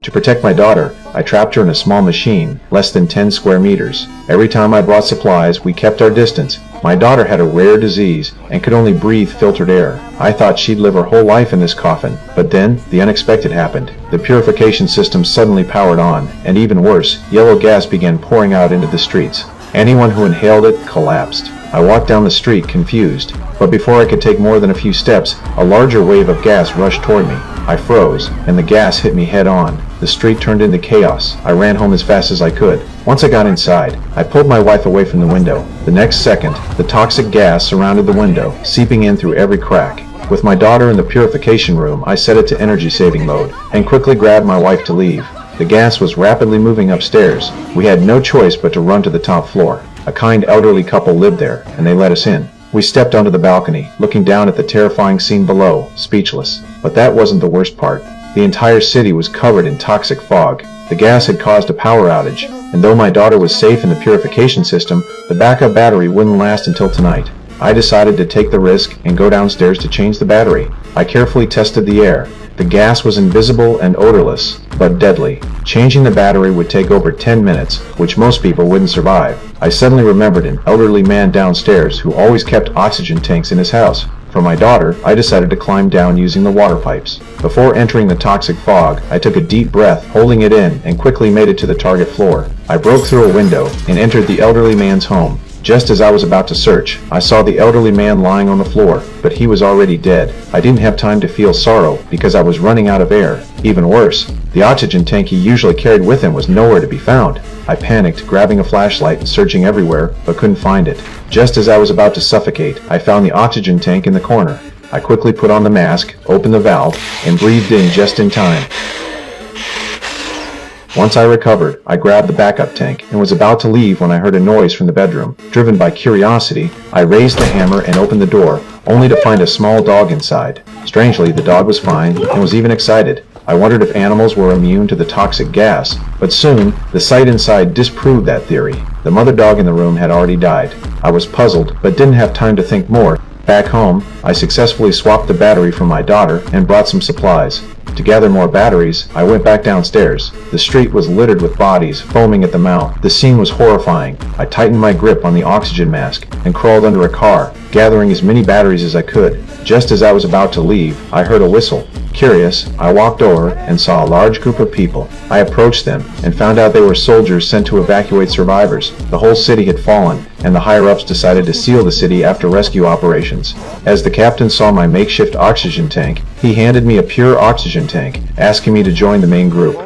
To protect my daughter, I trapped her in a small machine, less than 10 square meters. Every time I brought supplies, we kept our distance. My daughter had a rare disease and could only breathe filtered air. I thought she'd live her whole life in this coffin, but then the unexpected happened. The purification system suddenly powered on, and even worse, yellow gas began pouring out into the streets. Anyone who inhaled it collapsed. I walked down the street confused, but before I could take more than a few steps, a larger wave of gas rushed toward me. I froze, and the gas hit me head on. The street turned into chaos. I ran home as fast as I could. Once I got inside, I pulled my wife away from the window. The next second, the toxic gas surrounded the window, seeping in through every crack. With my daughter in the purification room, I set it to energy-saving mode, and quickly grabbed my wife to leave. The gas was rapidly moving upstairs. We had no choice but to run to the top floor. A kind elderly couple lived there, and they let us in. We stepped onto the balcony, looking down at the terrifying scene below, speechless. But that wasn't the worst part. The entire city was covered in toxic fog. The gas had caused a power outage, and though my daughter was safe in the purification system, the backup battery wouldn't last until tonight. I decided to take the risk and go downstairs to change the battery. I carefully tested the air. The gas was invisible and odorless, but deadly. Changing the battery would take over 10 minutes, which most people wouldn't survive. I suddenly remembered an elderly man downstairs who always kept oxygen tanks in his house. For my daughter, I decided to climb down using the water pipes. Before entering the toxic fog, I took a deep breath, holding it in, and quickly made it to the target floor. I broke through a window and entered the elderly man's home. Just as I was about to search, I saw the elderly man lying on the floor, but he was already dead. I didn't have time to feel sorrow because I was running out of air. Even worse, the oxygen tank he usually carried with him was nowhere to be found. I panicked, grabbing a flashlight and searching everywhere, but couldn't find it. Just as I was about to suffocate, I found the oxygen tank in the corner. I quickly put on the mask, opened the valve, and breathed in just in time. Once I recovered, I grabbed the backup tank and was about to leave when I heard a noise from the bedroom. Driven by curiosity, I raised the hammer and opened the door, only to find a small dog inside. Strangely, the dog was fine and was even excited. I wondered if animals were immune to the toxic gas, but soon, the sight inside disproved that theory. The mother dog in the room had already died. I was puzzled, but didn't have time to think more. Back home, I successfully swapped the battery for my daughter and brought some supplies. To gather more batteries, I went back downstairs. The street was littered with bodies, foaming at the mouth. The scene was horrifying. I tightened my grip on the oxygen mask and crawled under a car, gathering as many batteries as I could. Just as I was about to leave, I heard a whistle. Curious, I walked over and saw a large group of people. I approached them and found out they were soldiers sent to evacuate survivors. The whole city had fallen, and the higher-ups decided to seal the city after rescue operations. As the captain saw my makeshift oxygen tank, he handed me a pure oxygen tank, asking me to join the main group.